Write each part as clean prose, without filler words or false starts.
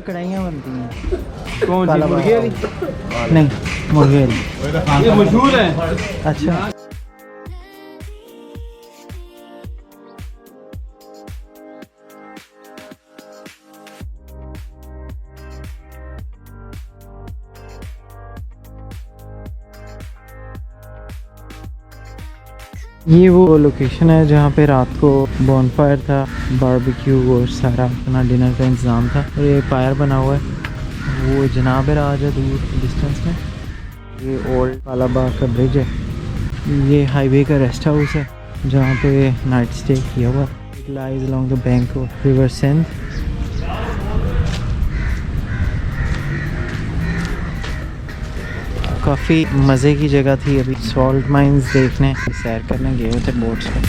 कढ़ाइयाँ बनती हैं। कौन सी, कालाबाग मुर्गे वाली? नहीं, मुर्गे वाली। ये मशहूर है। अच्छा, ये वो लोकेशन है जहाँ पे रात को बॉनफायर था, बारबेक्यू और सारा अपना डिनर का इंतज़ाम था। और ये फायर बना हुआ है, वो जनाब राज है दूर डिस्टेंस में। ये ओल्ड कालाबाग का ब्रिज है। ये हाईवे का रेस्ट हाउस है जहाँ पे नाइट स्टे किया हुआ। It lies along the bank of river Sindh. काफ़ी मज़े की जगह थी। अभी सॉल्ट माइंस देखने सैर करने गए थे बोट्स पे।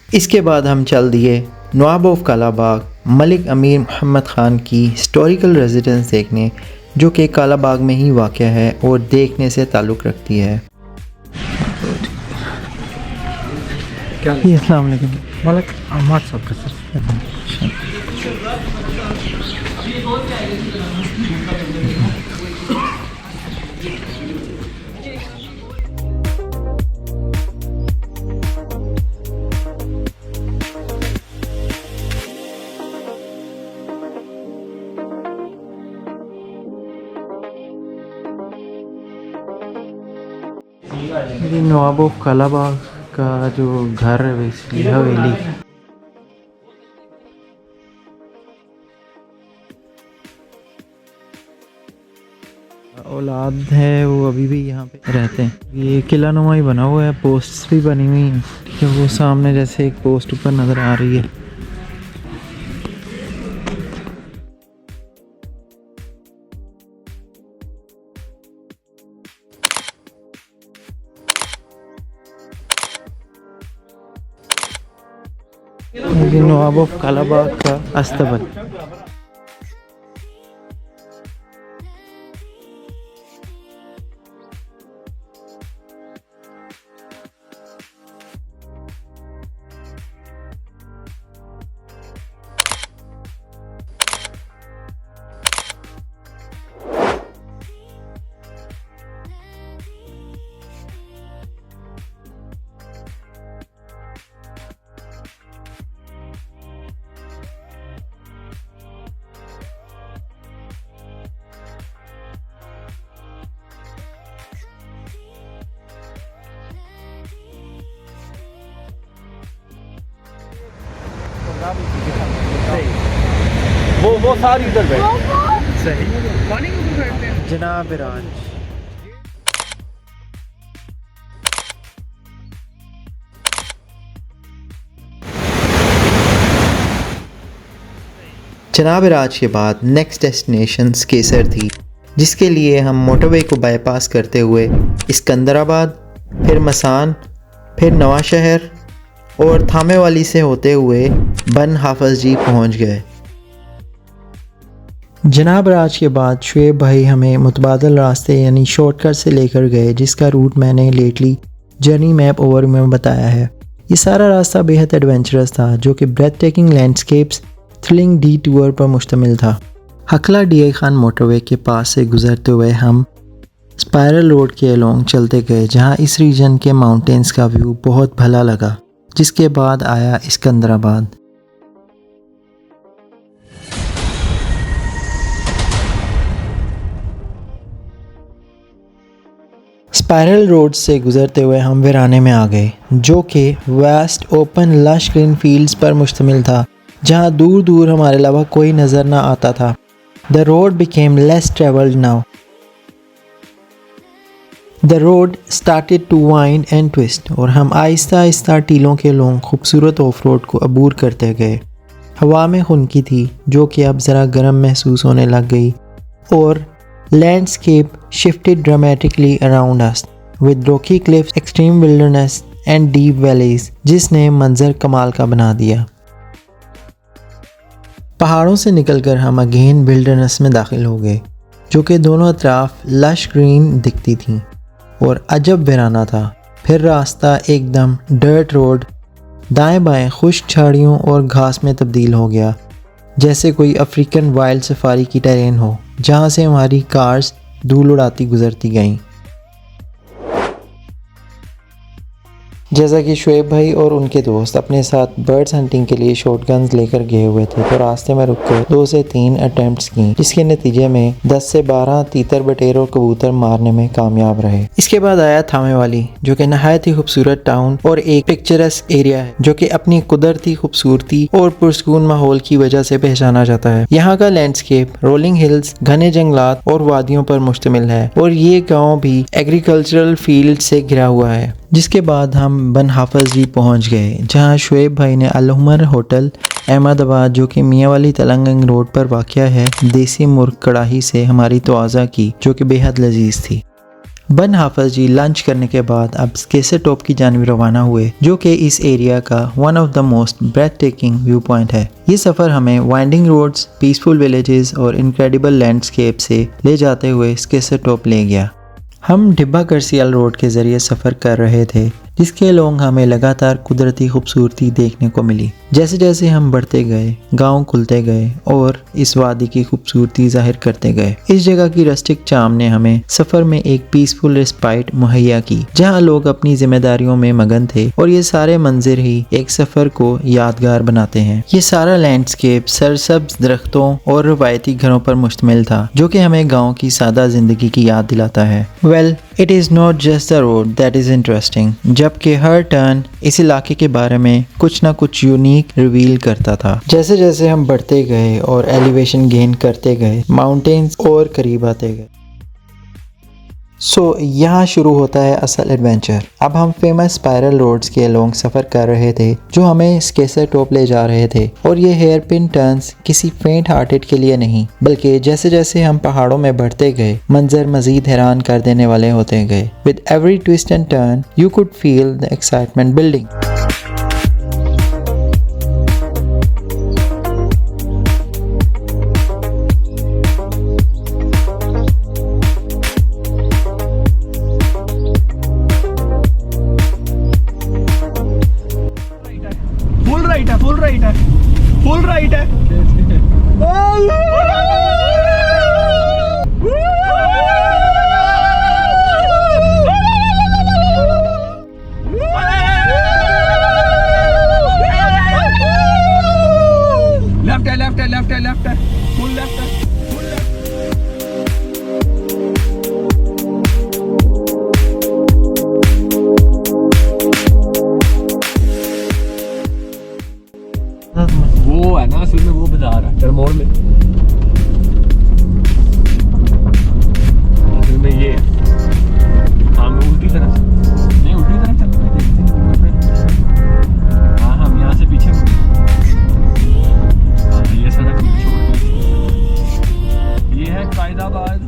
इसके बाद हम चल दिए नवाब ऑफ कालाबाग मलिक अमीर मोहम्मद ख़ान की हिस्टोरिकल रेजिडेंस देखने, जो कि कालाबाग में ही वाक़या है और देखने से ताल्लुक़ रखती है। अस्सलाम वालेकुम। मलिक व्हाट्सएप का सर। ये नवाब ऑफ कालाबाग का जो घर है, बेसिकली हवेली। औलाद है वो अभी भी यहाँ पे रहते हैं। ये किला नुमा ही बना हुआ है, पोस्ट्स भी बनी हुई हैं। कि वो सामने जैसे एक पोस्ट ऊपर नज़र आ रही है। ये नवाब ऑफ कालाबाग का अस्तबल। वो सारी इधर बैठ। सही जनाब राज। जनाब राज के बाद नेक्स्ट डेस्टिनेशन केसर थी, जिसके लिए हम मोटरवे को बाईपास करते हुए सिकंदराबाद, फिर मसान, फिर नवा शहर और थामेवाली से होते हुए बन हाफज जी पहुंच गए। जनाब राज के बाद शुएब भाई हमें मुतबादल रास्ते यानी शॉर्टकट से लेकर गए, जिसका रूट मैंने लेटली जर्नी मैप ओवर में बताया है। ये सारा रास्ता बेहद एडवेंचरस था, जो कि ब्रेथ टेकिंग लैंडस्केप्स, थ्रिलिंग डी टूर पर मुश्तमिल था। हकला DI खान मोटरवे के पास से गुजरते हुए हम स्पायरल रोड के अलोंग चलते गए, जहां इस रीजन के माउंटेन्स का व्यू बहुत भला लगा। जिसके बाद आया सिकंदराबाद। स्पायरल रोड से गुजरते हुए हम वीराने में आ गए, जो कि vast open lush green fields पर मुश्तमिल था, जहां दूर दूर हमारे अलावा कोई नज़र ना आता था। The road became less travelled now. The road started to wind and twist, और हम आहिस्ता आहिस्ता टीलों के लोग खूबसूरत ऑफ रोड को अबूर करते गए। हवा में खुनकी थी, जो कि अब ज़रा गर्म महसूस होने लग गई, और landscape shifted dramatically around us with Rocky cliffs, extreme wilderness and deep valleys, जिसने मंजर कमाल का बना दिया। पहाड़ों से निकलकर हम अगेन विल्डरनेस में दाखिल हो गए, जो कि दोनों अतराफ लश ग्रीन दिखती थीं और अजब वीराना था। फिर रास्ता एकदम डर्ट रोड दाएं बाएं खुश्क झाड़ियों और घास में तब्दील हो गया, जैसे कोई अफ्रीकन वाइल्ड सफारी की टेरेन हो जहां से हमारी कार्स धूल उड़ाती गुजरती गईं। जैसा कि शुएब भाई और उनके दोस्त अपने साथ बर्ड्स हंटिंग के लिए शॉटगन्स लेकर गए हुए थे, तो रास्ते में रुककर 2 से 3 अटेम्प्ट्स की, जिसके नतीजे में 10 से 12 तीतर बटेर और कबूतर मारने में कामयाब रहे। इसके बाद आया थामे वाली, जो कि नहायत ही खूबसूरत टाउन और एक पिक्चरस्क एरिया है, जो कि अपनी कुदरती खूबसूरती और पुरसकून माहौल की वजह से पहचाना जाता है। यहाँ का लैंडस्केप रोलिंग हिल्स, घने जंगलात और वादियों पर मुश्तमिल है और ये गाँव भी एग्रीकल्चरल फील्ड से घिरा हुआ है। जिसके बाद हम बन हाफिज जी पहुंच गए, जहां शुएब भाई ने अल उमर होटल अहमदाबाद, जो कि मियाँ वाली तलंगंग रोड पर वाक़या है, देसी मुर्ग कढ़ाई से हमारी तवाज़ा की, जो कि बेहद लजीज थी। बन हाफिज जी लंच करने के बाद अब स्केसर टॉप की जानिब रवाना हुए, जो कि इस एरिया का one of the most breathtaking view point है। ये सफ़र हमें वाइंडिंग रोड्स, पीसफुल विलेजेस और इनक्रेडिबल लैंडस्केप से ले जाते हुए स्केसर टॉप ले गया। हम डिब्बा करसियाल रोड के ज़रिए सफ़र कर रहे थे, जिसके लोग हमें लगातार कुदरती खूबसूरती देखने को मिली। जैसे जैसे हम बढ़ते गए, गांव खुलते गए और इस वादी की खूबसूरती जाहिर करते गए। इस जगह की रस्टिक चाम ने हमें सफ़र में एक पीसफुल रिस्पाइट मुहैया की, जहां लोग अपनी जिम्मेदारियों में मगन थे और ये सारे मंजिर ही एक सफ़र को यादगार बनाते हैं। ये सारा लैंडस्केप सरसब्ज दरख्तों और रवायती घरों पर मुश्तमिल था, जो कि हमें गाँव की सादा ज़िंदगी की याद दिलाता है। Well, it is not just the road that is interesting, जबकि हर टर्न इस इलाके के बारे में कुछ ना कुछ यूनिक रिवील करता था। जैसे जैसे हम बढ़ते गए और एलिवेशन गेन करते गए, माउंटेन्स और करीब आते गए। यहाँ शुरू होता है असल एडवेंचर। अब हम फेमस स्पाइरल रोड्स के अलोंग सफ़र कर रहे थे, जो हमें स्केसर टॉप ले जा रहे थे, और ये हेयर पिन टर्न्स किसी फेंट हार्टेड के लिए नहीं, बल्कि जैसे जैसे हम पहाड़ों में बढ़ते गए, मंजर मजीद हैरान कर देने वाले होते गए। With every twist and turn you could feel the excitement building. Full right है, फुल राइट है। लेफ्ट है, लेफ्ट है, लेफ्ट है, लेफ्ट है, फुल लेफ्ट है। वो है ना असल में, वो बाजार है चरमोड़ में, असल में ये हाँ मैं उल्टी तरफ नहीं, उल्टी तरफ चल रहे देखते। हाँ हम यहाँ से पीछे मुड़े। हाँ ये सड़क छोड़ दी, ये है कायदाबाद।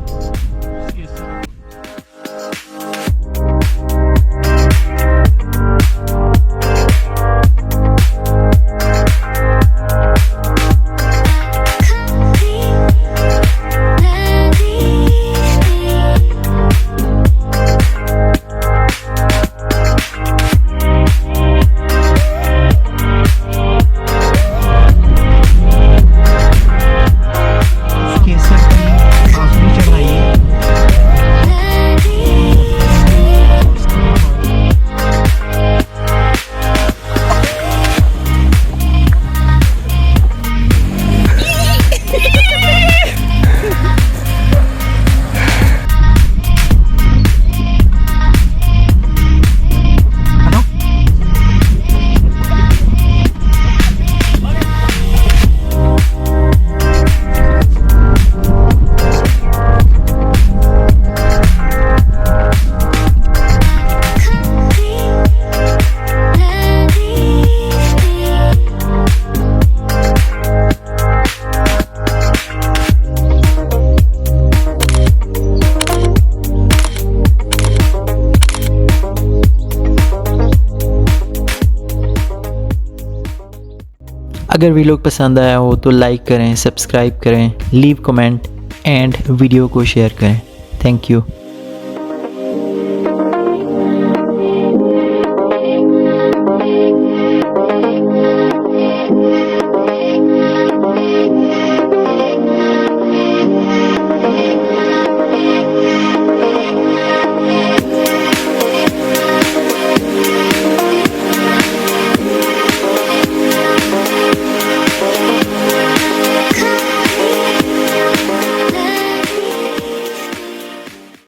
अगर वीडियो पसंद आया हो तो लाइक करें, सब्सक्राइब करें, लीव कमेंट एंड वीडियो को शेयर करें। Thank you.